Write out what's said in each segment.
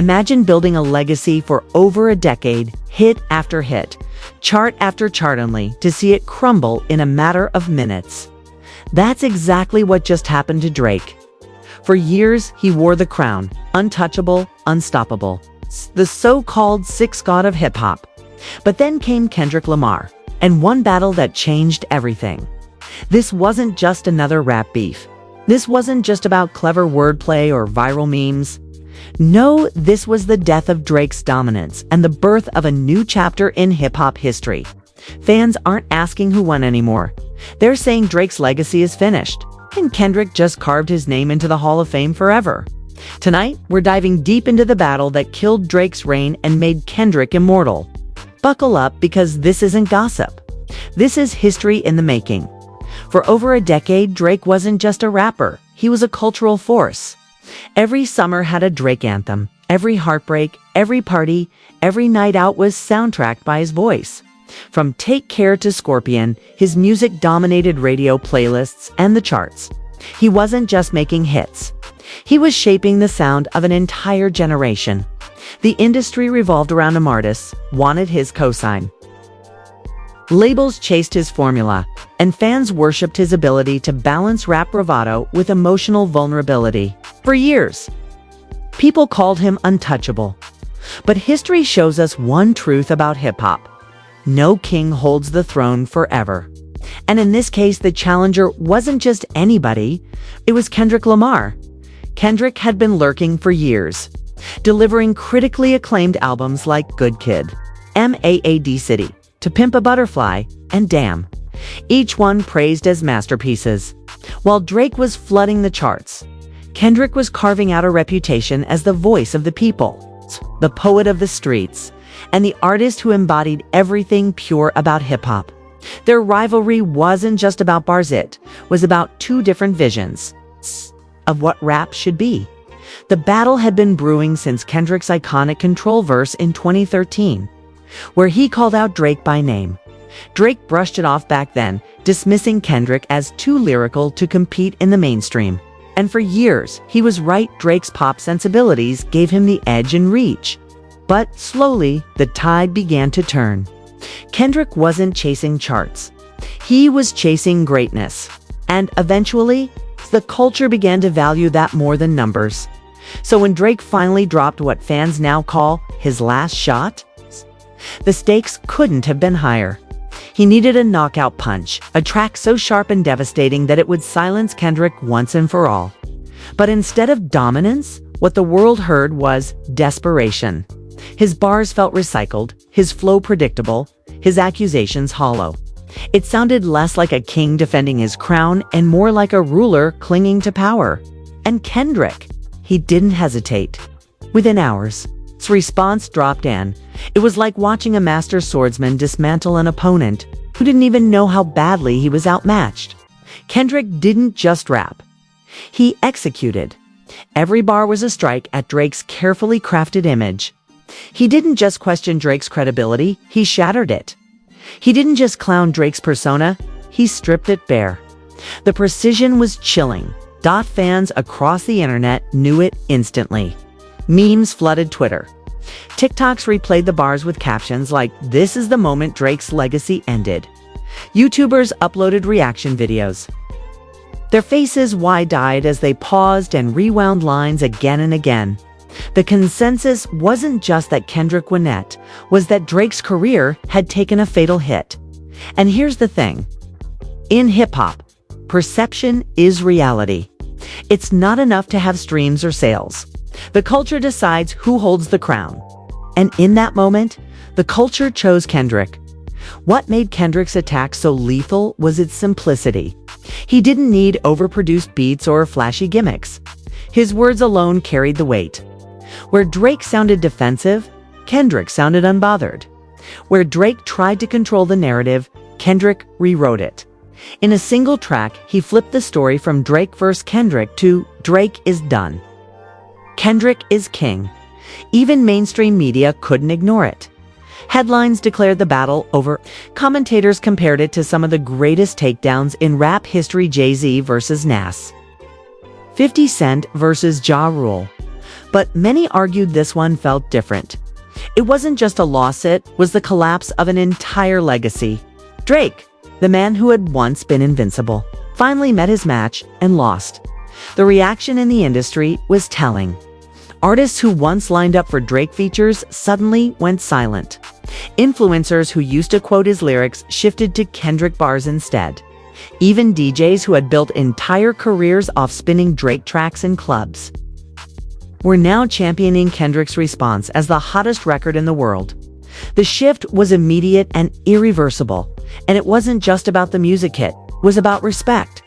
Imagine building a legacy for over a decade, hit after hit, chart after chart, only to see it crumble in a matter of minutes. That's exactly what just happened to Drake. For years, he wore the crown, untouchable, unstoppable, the so-called sixth god of hip-hop. But then came Kendrick Lamar, and one battle that changed everything. This wasn't just another rap beef. This wasn't just about clever wordplay or viral memes. No, this was the death of Drake's dominance and the birth of a new chapter in hip-hop history. Fans aren't asking who won anymore. They're saying Drake's legacy is finished, and Kendrick just carved his name into the Hall of Fame forever. Tonight, we're diving deep into the battle that killed Drake's reign and made Kendrick immortal. Buckle up, because this isn't gossip. This is history in the making. For over a decade, Drake wasn't just a rapper. He was a cultural force. Every summer had a Drake anthem. Every heartbreak, every party, every night out was soundtracked by his voice. From Take Care to Scorpion, his music dominated radio playlists and the charts. He wasn't just making hits. He was shaping the sound of an entire generation. The industry revolved around him. Artists wanted his cosign. Labels chased his formula, and fans worshipped his ability to balance rap bravado with emotional vulnerability. For years, people called him untouchable. But history shows us one truth about hip-hop. No king holds the throne forever. And in this case, the challenger wasn't just anybody. It was Kendrick Lamar. Kendrick had been lurking for years, delivering critically acclaimed albums like Good Kid, M.A.A.D. City, To Pimp a Butterfly, and Damn, each one praised as masterpieces. While Drake was flooding the charts, Kendrick was carving out a reputation as the voice of the people, the poet of the streets, and the artist who embodied everything pure about hip-hop. Their rivalry wasn't just about bars, it was about two different visions of what rap should be. The battle had been brewing since Kendrick's iconic Control verse in 2013, where he called out Drake by name. Drake brushed it off back then, dismissing Kendrick as too lyrical to compete in the mainstream. And for years, he was right. Drake's pop sensibilities gave him the edge and reach. But slowly, the tide began to turn. Kendrick wasn't chasing charts. He was chasing greatness. And eventually, the culture began to value that more than numbers. So when Drake finally dropped what fans now call his last shot, the stakes couldn't have been higher. He needed a knockout punch, a track so sharp and devastating that it would silence Kendrick once and for all. But instead of dominance, what the world heard was desperation. His bars felt recycled, his flow predictable, his accusations hollow. It sounded less like a king defending his crown and more like a ruler clinging to power. And Kendrick, he didn't hesitate. Within hours, his response dropped in. It was like watching a master swordsman dismantle an opponent who didn't even know how badly he was outmatched. Kendrick didn't just rap. He executed. Every bar was a strike at Drake's carefully crafted image. He didn't just question Drake's credibility, he shattered it. He didn't just clown Drake's persona, he stripped it bare. The precision was chilling. Fans across the internet knew it instantly. Memes flooded Twitter. TikToks replayed the bars with captions like, "This is the moment Drake's legacy ended." YouTubers uploaded reaction videos, their faces wide-eyed as they paused and rewound lines again and again. The consensus wasn't just that Kendrick Winnett, was that Drake's career had taken a fatal hit. And here's the thing. In hip-hop, perception is reality. It's not enough to have streams or sales. The culture decides who holds the crown. And in that moment, the culture chose Kendrick. What made Kendrick's attack so lethal was its simplicity. He didn't need overproduced beats or flashy gimmicks. His words alone carried the weight. Where Drake sounded defensive, Kendrick sounded unbothered. Where Drake tried to control the narrative, Kendrick rewrote it. In a single track, he flipped the story from Drake vs. Kendrick to Drake is done. Kendrick is king. Even mainstream media couldn't ignore it. Headlines declared the battle over. Commentators compared it to some of the greatest takedowns in rap history: Jay-Z versus Nas, 50 Cent versus Ja Rule. But many argued this one felt different. It wasn't just a loss, it was the collapse of an entire legacy. Drake, the man who had once been invincible, finally met his match and lost. The reaction in the industry was telling. Artists who once lined up for Drake features suddenly went silent. Influencers who used to quote his lyrics shifted to Kendrick bars instead. Even DJs who had built entire careers off spinning Drake tracks in clubs were now championing Kendrick's response as the hottest record in the world. The shift was immediate and irreversible, and it wasn't just about the music hit, it was about respect.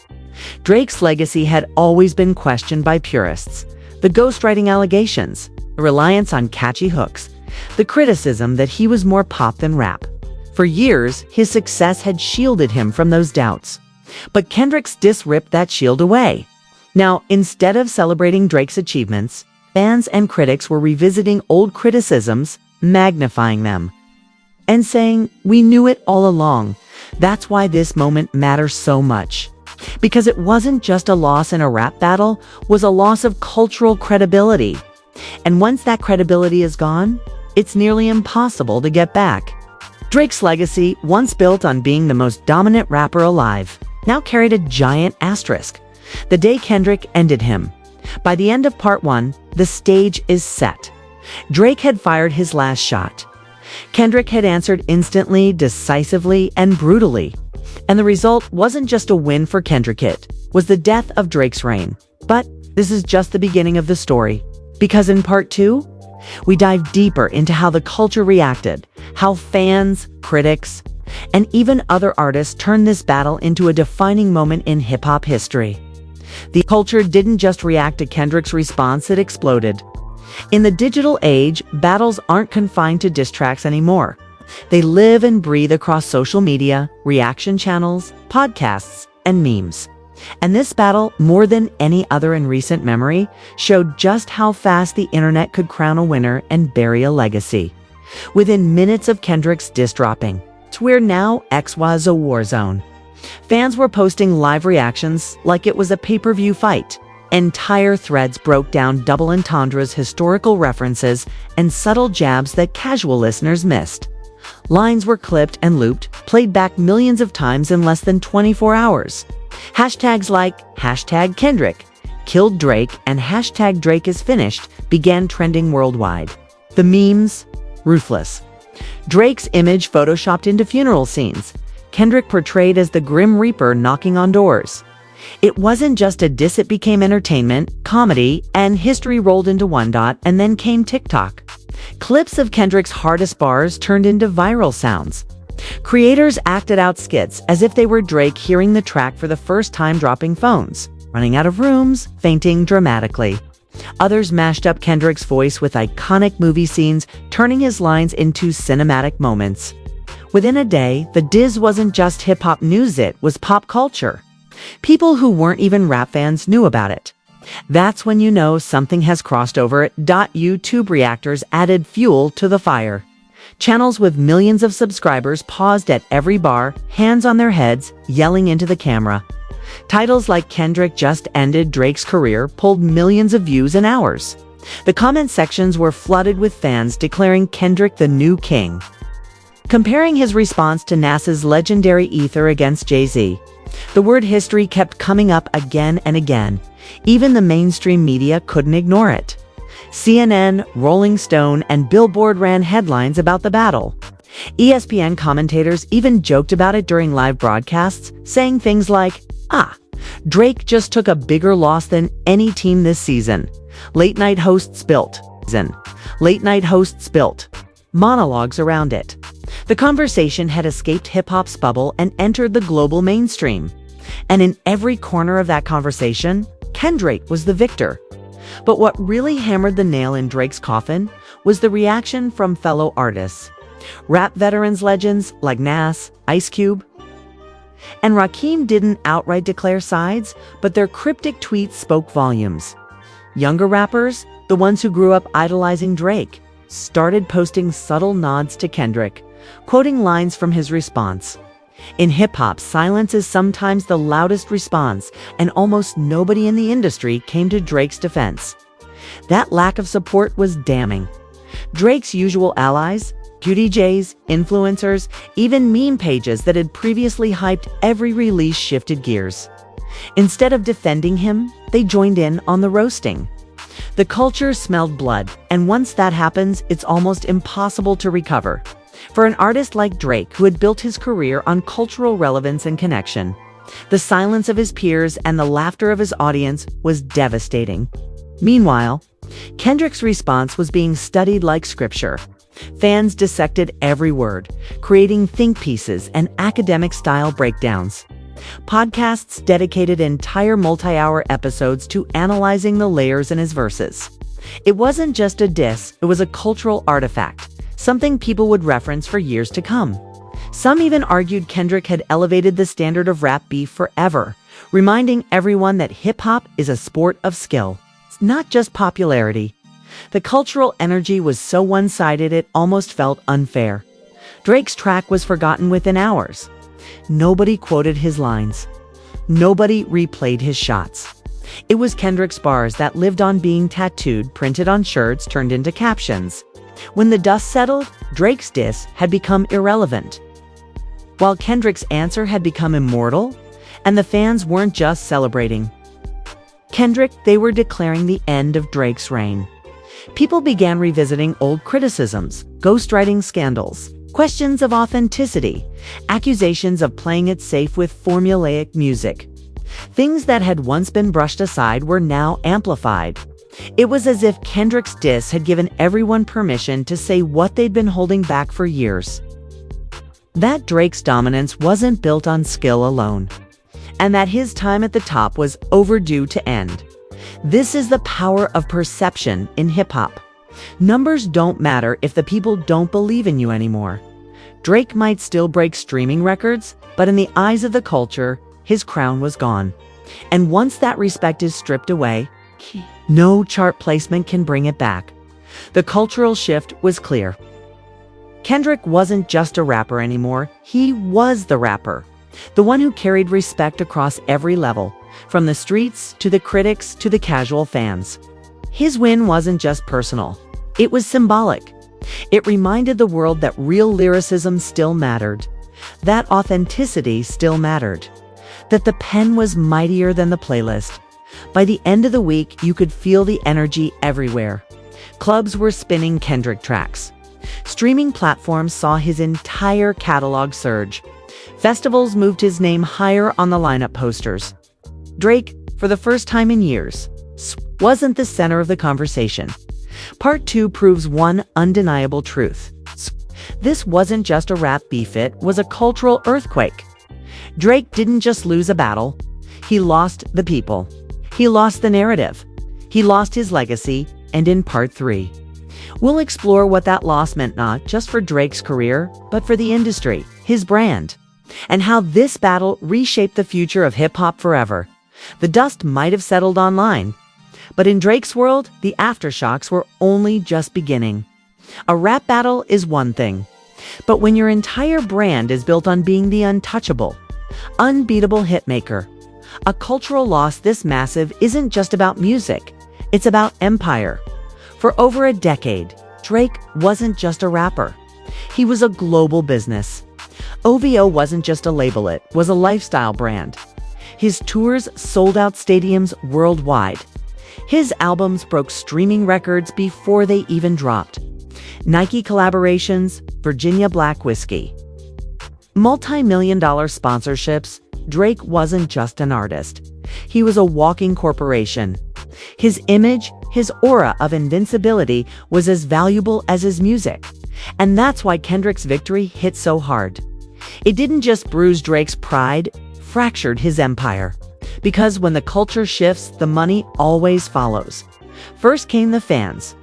Drake's legacy had always been questioned by purists. The ghostwriting allegations, the reliance on catchy hooks, the criticism that he was more pop than rap. For years, his success had shielded him from those doubts. But Kendrick's diss ripped that shield away. Now, instead of celebrating Drake's achievements, fans and critics were revisiting old criticisms, magnifying them, and saying, "We knew it all along." That's why this moment matters so much. Because it wasn't just a loss in a rap battle, it was a loss of cultural credibility. And once that credibility is gone, it's nearly impossible to get back. Drake's legacy, once built on being the most dominant rapper alive, now carried a giant asterisk. The day Kendrick ended him. By the end of part 1, the stage is set. Drake had fired his last shot. Kendrick had answered instantly, decisively, and brutally. And the result wasn't just a win for Kendrick, it was the death of Drake's reign. But this is just the beginning of the story. Because in part 2, we dive deeper into how the culture reacted, how fans, critics, and even other artists turned this battle into a defining moment in hip-hop history. The culture didn't just react to Kendrick's response, it exploded. In the digital age, battles aren't confined to diss tracks anymore. They live and breathe across social media, reaction channels, podcasts, and memes. And this battle, more than any other in recent memory, showed just how fast the internet could crown a winner and bury a legacy. Within minutes of Kendrick's diss dropping, to where now X was a war zone. Fans were posting live reactions like it was a pay-per-view fight. Entire threads broke down double entendres, historical references, and subtle jabs that casual listeners missed. Lines were clipped and looped, played back millions of times in less than 24 hours. Hashtags like #Kendrick, killed Drake, and #Drake is finished began trending worldwide. The memes, ruthless. Drake's image photoshopped into funeral scenes. Kendrick portrayed as the Grim Reaper knocking on doors. It wasn't just a diss, it became entertainment, comedy, and history rolled into one. And then came TikTok. Clips of Kendrick's hardest bars turned into viral sounds. Creators acted out skits as if they were Drake hearing the track for the first time, dropping phones, running out of rooms, fainting dramatically. Others mashed up Kendrick's voice with iconic movie scenes, turning his lines into cinematic moments. Within a day, the diss wasn't just hip-hop news, it was pop culture. People who weren't even rap fans knew about it. That's when you know something has crossed over. YouTube reactors added fuel to the fire. Channels with millions of subscribers paused at every bar, hands on their heads, yelling into the camera. Titles like "Kendrick just ended Drake's career" pulled millions of views in hours. The comment sections were flooded with fans declaring Kendrick the new king, comparing his response to NASA's legendary Ether against Jay-Z. The word history kept coming up again and again. Even the mainstream media couldn't ignore it. CNN, Rolling Stone, and Billboard ran headlines about the battle. ESPN commentators even joked about it during live broadcasts, saying things like, Drake just took a bigger loss than any team this season. Late night hosts built. Monologues around it. The conversation had escaped hip-hop's bubble and entered the global mainstream. And in every corner of that conversation, Kendrick was the victor. But what really hammered the nail in Drake's coffin was the reaction from fellow artists. Rap veterans legends like Nas, Ice Cube, and Rakim didn't outright declare sides, but their cryptic tweets spoke volumes. Younger rappers, the ones who grew up idolizing Drake, started posting subtle nods to Kendrick, quoting lines from his response. In hip-hop, silence is sometimes the loudest response, and almost nobody in the industry came to Drake's defense. That lack of support was damning. Drake's usual allies, QDJs, influencers, even meme pages that had previously hyped every release shifted gears. Instead of defending him, they joined in on the roasting. The culture smelled blood, and once that happens, it's almost impossible to recover. For an artist like Drake, who had built his career on cultural relevance and connection, the silence of his peers and the laughter of his audience was devastating. Meanwhile, Kendrick's response was being studied like scripture. Fans dissected every word, creating think pieces and academic-style breakdowns. Podcasts dedicated entire multi-hour episodes to analyzing the layers in his verses. It wasn't just a diss, it was a cultural artifact, something people would reference for years to come. Some even argued Kendrick had elevated the standard of rap beef forever, reminding everyone that hip-hop is a sport of skill. It's not just popularity. The cultural energy was so one-sided it almost felt unfair. Drake's track was forgotten within hours. Nobody quoted his lines. Nobody replayed his shots. It was Kendrick's bars that lived on being tattooed, printed on shirts, turned into captions. When the dust settled, Drake's diss had become irrelevant, while Kendrick's answer had become immortal, and the fans weren't just celebrating Kendrick, they were declaring the end of Drake's reign. People began revisiting old criticisms, ghostwriting scandals, questions of authenticity, accusations of playing it safe with formulaic music. Things that had once been brushed aside were now amplified. It was as if Kendrick's diss had given everyone permission to say what they'd been holding back for years. That Drake's dominance wasn't built on skill alone, and that his time at the top was overdue to end. This is the power of perception in hip-hop. Numbers don't matter if the people don't believe in you anymore. Drake might still break streaming records, but in the eyes of the culture, his crown was gone. And once that respect is stripped away, no chart placement can bring it back. The cultural shift was clear. Kendrick wasn't just a rapper anymore, he was the rapper. The one who carried respect across every level, from the streets to the critics to the casual fans. His win wasn't just personal, it was symbolic. It reminded the world that real lyricism still mattered, that authenticity still mattered, that the pen was mightier than the playlist. By the end of the week, you could feel the energy everywhere. Clubs were spinning Kendrick tracks. Streaming platforms saw his entire catalog surge. Festivals moved his name higher on the lineup posters. Drake, for the first time in years, wasn't the center of the conversation. Part 2 proves one undeniable truth. This wasn't just a rap beef, it was a cultural earthquake. Drake didn't just lose a battle, he lost the people. He lost the narrative. He lost his legacy, and in Part 3, we'll explore what that loss meant not just for Drake's career, but for the industry, his brand, and how this battle reshaped the future of hip-hop forever. The dust might have settled online, but in Drake's world, the aftershocks were only just beginning. A rap battle is one thing, but when your entire brand is built on being the untouchable, unbeatable hitmaker, a cultural loss this massive isn't just about music, it's about empire. For over a decade, Drake wasn't just a rapper. He was a global business. OVO wasn't just a label, it was a lifestyle brand. His tours sold out stadiums worldwide. His albums broke streaming records before they even dropped. Nike collaborations, Virginia Black Whiskey. Multi-million-dollar sponsorships. Drake wasn't just an artist. He was a walking corporation. His image, his aura of invincibility was as valuable as his music. And that's why Kendrick's victory hit so hard. It didn't just bruise Drake's pride, fractured his empire. Because when the culture shifts, the money always follows. First came the fans.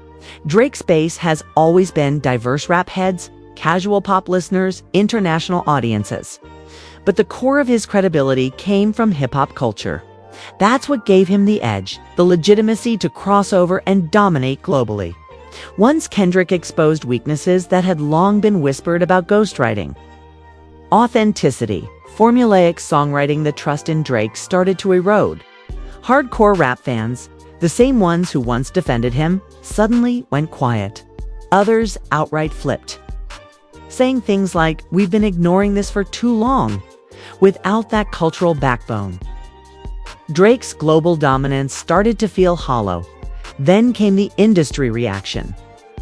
Drake's base has always been diverse rap heads, casual pop listeners, international audiences. But the core of his credibility came from hip-hop culture. That's what gave him the edge, the legitimacy to cross over and dominate globally. Once Kendrick exposed weaknesses that had long been whispered about ghostwriting. Authenticity, formulaic songwriting, the trust in Drake started to erode. Hardcore rap fans, The same ones who once defended him suddenly went quiet. Others outright flipped, saying things like, "We've been ignoring this for too long," without that cultural backbone. Drake's global dominance started to feel hollow. Then came the industry reaction.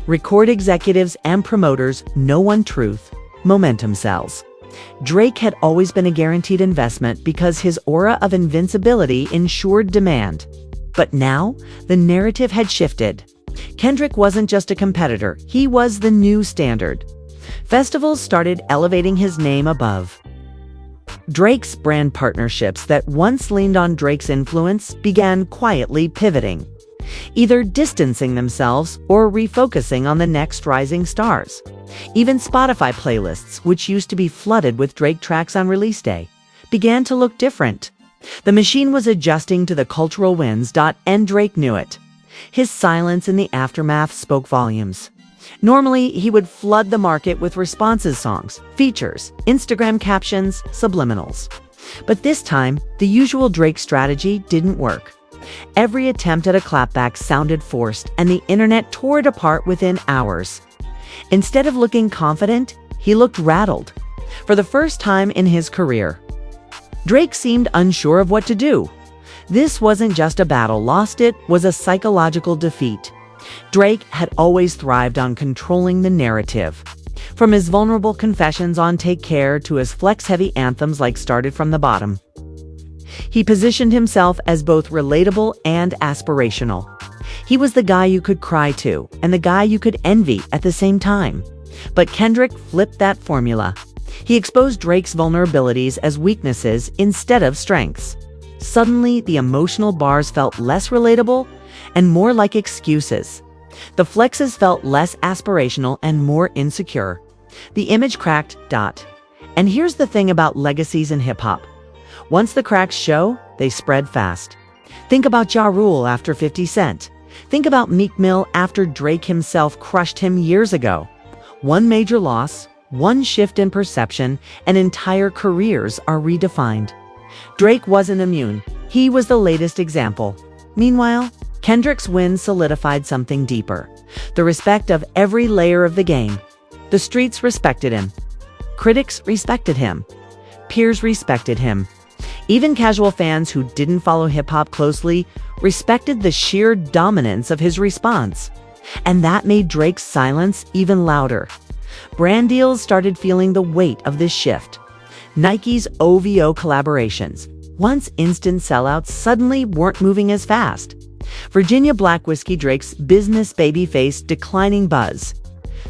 Record executives and promoters know one truth: momentum sells. Drake had always been a guaranteed investment because his aura of invincibility ensured demand. But now, the narrative had shifted. Kendrick wasn't just a competitor, he was the new standard. Festivals started elevating his name above. Drake's brand partnerships that once leaned on Drake's influence began quietly pivoting, either distancing themselves or refocusing on the next rising stars. Even Spotify playlists, which used to be flooded with Drake tracks on release day, began to look different. The machine was adjusting to the cultural winds, and Drake knew it. His silence in the aftermath spoke volumes. Normally, he would flood the market with responses songs, features, Instagram captions, subliminals. But this time, the usual Drake strategy didn't work. Every attempt at a clapback sounded forced, and the internet tore it apart within hours. Instead of looking confident, he looked rattled. For the first time in his career, Drake seemed unsure of what to do. This wasn't just a battle lost, it was a psychological defeat. Drake had always thrived on controlling the narrative. From his vulnerable confessions on Take Care to his flex-heavy anthems like Started from the Bottom. He positioned himself as both relatable and aspirational. He was the guy you could cry to, and the guy you could envy at the same time. But Kendrick flipped that formula. He exposed Drake's vulnerabilities as weaknesses instead of strengths. Suddenly, the emotional bars felt less relatable and more like excuses. The flexes felt less aspirational and more insecure. The image cracked. And here's the thing about legacies in hip-hop. Once the cracks show, they spread fast. Think about Ja Rule after 50 Cent. Think about Meek Mill after Drake himself crushed him years ago. One major loss, one shift in perception, and entire careers are redefined. Drake wasn't immune. He was the latest example. Meanwhile, Kendrick's win solidified something deeper: the respect of every layer of the game. The streets respected him. Critics respected him. Peers respected him. Even casual fans who didn't follow hip-hop closely respected the sheer dominance of his response. And that made Drake's silence even louder. Brand deals started feeling the weight of this shift. Nike's OVO collaborations, once instant sellouts, suddenly weren't moving as fast. Virginia Black Whiskey Drake's business babyface declining buzz.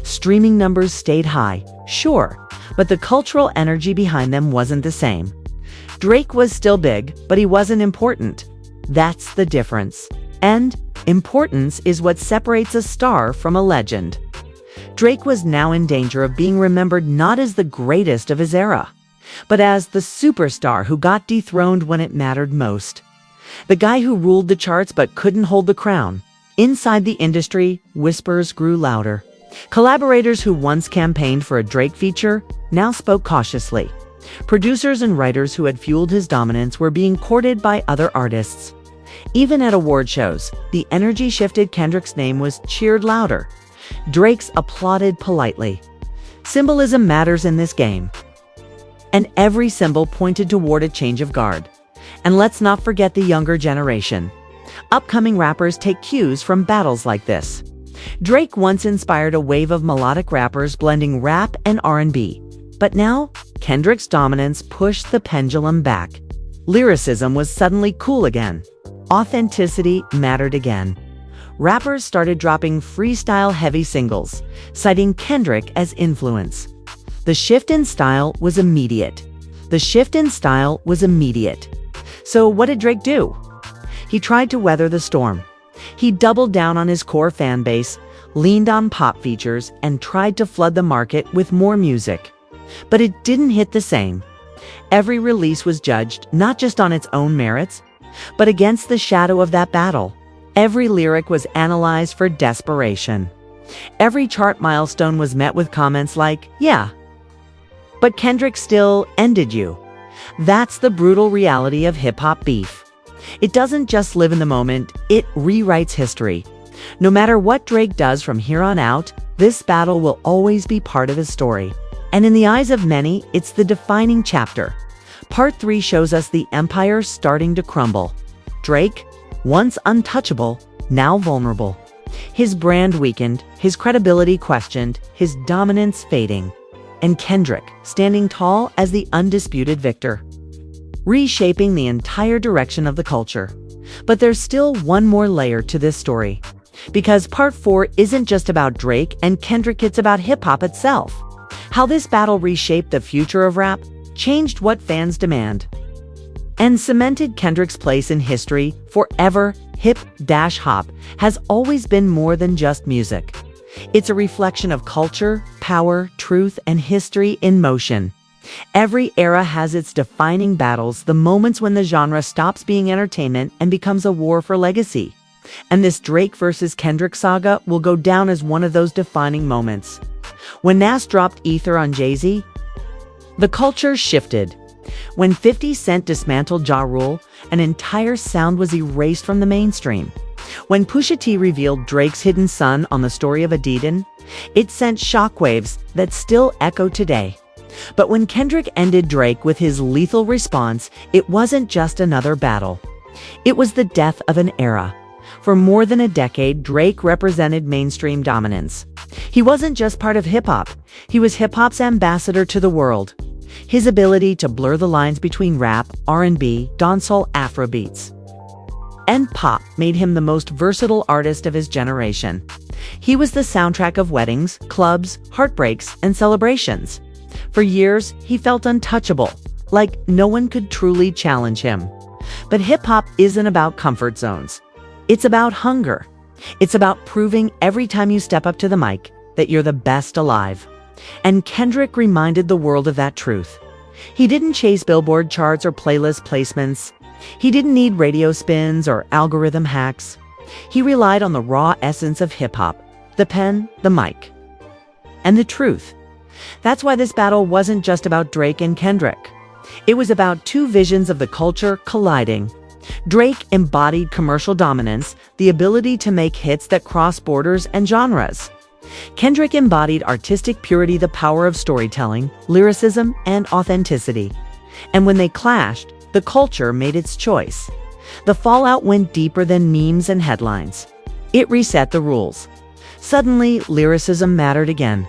Streaming numbers stayed high, sure, but the cultural energy behind them wasn't the same. Drake was still big, but he wasn't important. That's the difference. And importance is what separates a star from a legend. Drake was now in danger of being remembered not as the greatest of his era, but as the superstar who got dethroned when it mattered most. The guy who ruled the charts but couldn't hold the crown. Inside the industry, whispers grew louder. Collaborators who once campaigned for a Drake feature now spoke cautiously. Producers and writers who had fueled his dominance were being courted by other artists. Even at award shows, the energy shifted. Kendrick's name was cheered louder. Drake's applauded politely. Symbolism matters in this game. And every symbol pointed toward a change of guard. And let's not forget the younger generation. Upcoming rappers take cues from battles like this. Drake once inspired a wave of melodic rappers blending rap and R&B. But now, Kendrick's dominance pushed the pendulum back. Lyricism was suddenly cool again. Authenticity mattered again. Rappers started dropping freestyle-heavy singles, citing Kendrick as influence. The shift in style was immediate. So what did Drake do? He tried to weather the storm. He doubled down on his core fan base, leaned on pop features, and tried to flood the market with more music. But it didn't hit the same. Every release was judged not just on its own merits, but against the shadow of that battle. Every lyric was analyzed for desperation. Every chart milestone was met with comments like, "Yeah, but Kendrick still ended you." That's the brutal reality of hip-hop beef. It doesn't just live in the moment, it rewrites history. No matter what Drake does from here on out, this battle will always be part of his story. And in the eyes of many, it's the defining chapter. Part 3 shows us the empire starting to crumble. Drake, once untouchable, now vulnerable. His brand weakened, his credibility questioned, his dominance fading. And Kendrick, standing tall as the undisputed victor, reshaping the entire direction of the culture. But there's still one more layer to this story. Because Part 4 isn't just about Drake and Kendrick, it's about hip-hop itself. How this battle reshaped the future of rap, changed what fans demand, and cemented Kendrick's place in history forever. Hip-hop has always been more than just music. It's a reflection of culture, power, truth, and history in motion. Every era has its defining battles, the moments when the genre stops being entertainment and becomes a war for legacy. And this Drake versus Kendrick saga will go down as one of those defining moments. When Nas dropped Ether on Jay-Z, the culture shifted. When 50 Cent dismantled Ja Rule, an entire sound was erased from the mainstream. When Pusha T revealed Drake's hidden son on the Story of Adidon, it sent shockwaves that still echo today. But when Kendrick ended Drake with his lethal response, it wasn't just another battle. It was the death of an era. For more than a decade, Drake represented mainstream dominance. He wasn't just part of hip-hop, he was hip-hop's ambassador to the world. His ability to blur the lines between rap, R&B, dancehall, Afrobeats, and pop made him the most versatile artist of his generation. He was the soundtrack of weddings, clubs, heartbreaks, and celebrations. For years, he felt untouchable, like no one could truly challenge him. But hip-hop isn't about comfort zones. It's about hunger. It's about proving every time you step up to the mic that you're the best alive. And Kendrick reminded the world of that truth. He didn't chase Billboard charts or playlist placements. He didn't need radio spins or algorithm hacks. He relied on the raw essence of hip-hop, the pen, the mic, and the truth. That's why this battle wasn't just about Drake and Kendrick. It was about two visions of the culture colliding. Drake embodied commercial dominance, the ability to make hits that cross borders and genres. Kendrick embodied artistic purity, the power of storytelling, lyricism, and authenticity. And when they clashed, the culture made its choice. The fallout went deeper than memes and headlines. It reset the rules. Suddenly, lyricism mattered again.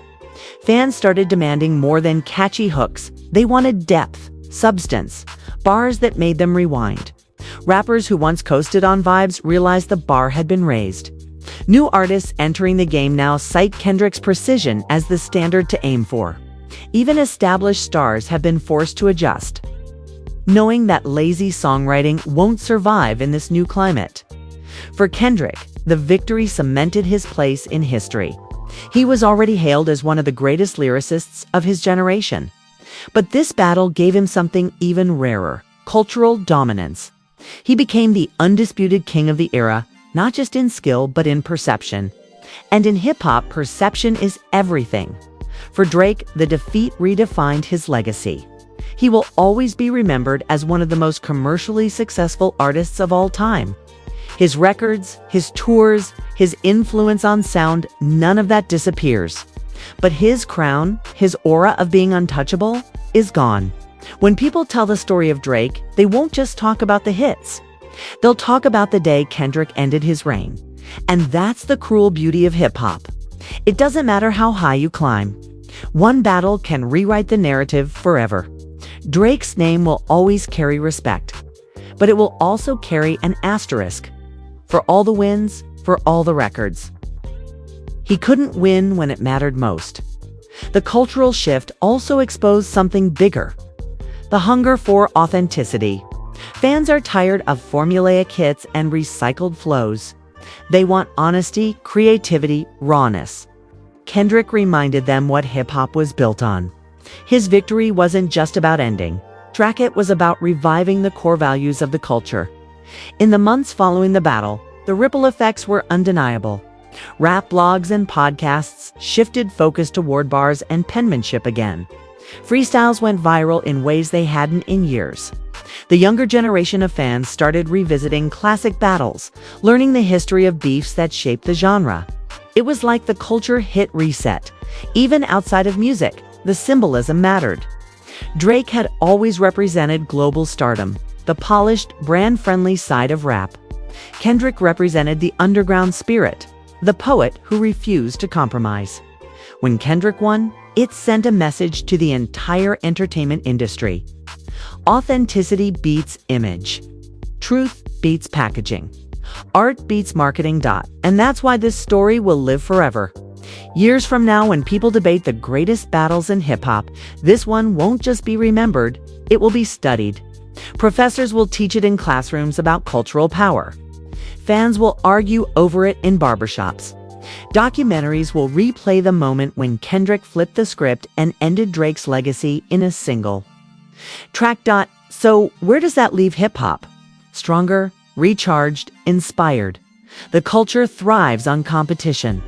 Fans started demanding more than catchy hooks. They wanted depth, substance, bars that made them rewind. Rappers who once coasted on vibes realized the bar had been raised. New artists entering the game now cite Kendrick's precision as the standard to aim for. Even established stars have been forced to adjust, knowing that lazy songwriting won't survive in this new climate. For Kendrick, the victory cemented his place in history. He was already hailed as one of the greatest lyricists of his generation. But this battle gave him something even rarer: cultural dominance. He became the undisputed king of the era, not just in skill, but in perception. And in hip-hop, perception is everything. For Drake, the defeat redefined his legacy. He will always be remembered as one of the most commercially successful artists of all time. His records, his tours, his influence on sound, none of that disappears. But his crown, his aura of being untouchable, is gone. When people tell the story of Drake, they won't just talk about the hits. They'll talk about the day Kendrick ended his reign. And that's the cruel beauty of hip-hop. It doesn't matter how high you climb. One battle can rewrite the narrative forever. Drake's name will always carry respect, but it will also carry an asterisk. For all the wins, for all the records. He couldn't win when it mattered most. The cultural shift also exposed something bigger: the hunger for authenticity. Fans are tired of formulaic hits and recycled flows. They want honesty, creativity, rawness. Kendrick reminded them what hip-hop was built on. His victory wasn't just about ending. It was about reviving the core values of the culture. In the months following the battle, the ripple effects were undeniable. Rap blogs and podcasts shifted focus toward bars and penmanship again. Freestyles went viral in ways they hadn't in years. The younger generation of fans started revisiting classic battles, learning the history of beefs that shaped the genre. It was like the culture hit reset. Even outside of music, the symbolism mattered. Drake had always represented global stardom, the polished, brand-friendly side of rap. Kendrick represented the underground spirit, the poet who refused to compromise. When Kendrick won, it sent a message to the entire entertainment industry. Authenticity beats image. Truth beats packaging. Art beats marketing. And that's why this story will live forever. Years from now, when people debate the greatest battles in hip-hop, this one won't just be remembered, it will be studied. Professors will teach it in classrooms about cultural power. Fans will argue over it in barbershops. Documentaries will replay the moment when Kendrick flipped the script and ended Drake's legacy in a single track. So where does that leave hip-hop? Stronger, recharged, inspired. The culture thrives on competition.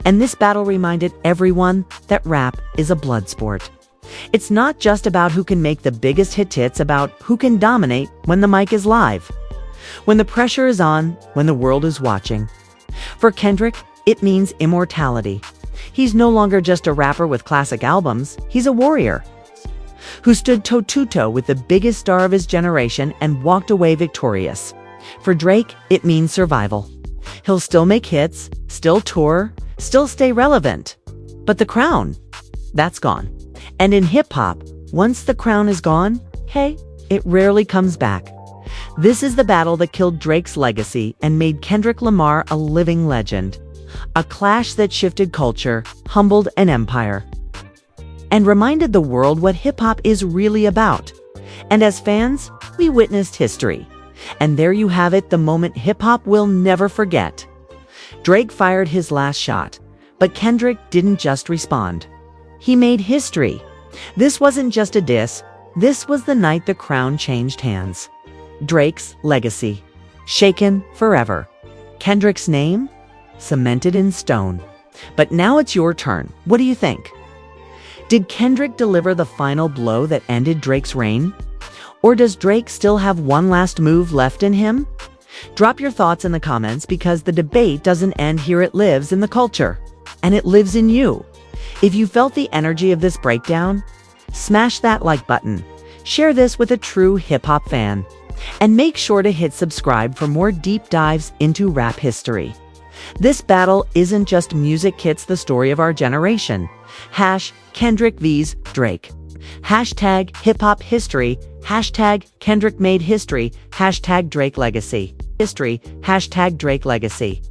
And this battle reminded everyone that rap is a blood sport. It's not just about who can make the biggest hits, it's about who can dominate when the mic is live. When the pressure is on, when the world is watching. For Kendrick, it means immortality. He's no longer just a rapper with classic albums, he's a warrior who stood toe-to-toe with the biggest star of his generation and walked away victorious. For Drake, it means survival. He'll still make hits, still tour, still stay relevant. But the crown, that's gone. And in hip-hop, once the crown is gone, hey, it rarely comes back. This is the battle that killed Drake's legacy and made Kendrick Lamar a living legend. A clash that shifted culture, humbled an empire, and reminded the world what hip-hop is really about. And as fans, we witnessed history. And there you have it, the moment hip-hop will never forget. Drake fired his last shot, but Kendrick didn't just respond. He made history. This wasn't just a diss, this was the night the crown changed hands. Drake's legacy, shaken forever. Kendrick's name, cemented in stone. But now it's your turn. What do you think? Did Kendrick deliver the final blow that ended Drake's reign? Or does Drake still have one last move left in him? Drop your thoughts in the comments, because the debate doesn't end here, it lives in the culture. And it lives in you. If you felt the energy of this breakdown, smash that like button. Share this with a true hip-hop fan. And make sure to hit subscribe for more deep dives into rap history. This battle isn't just music, it's the story of our generation. #Kendrick vs Drake. #hip-hop history. #Kendrick made history. #Drake legacy. History. #Drake legacy.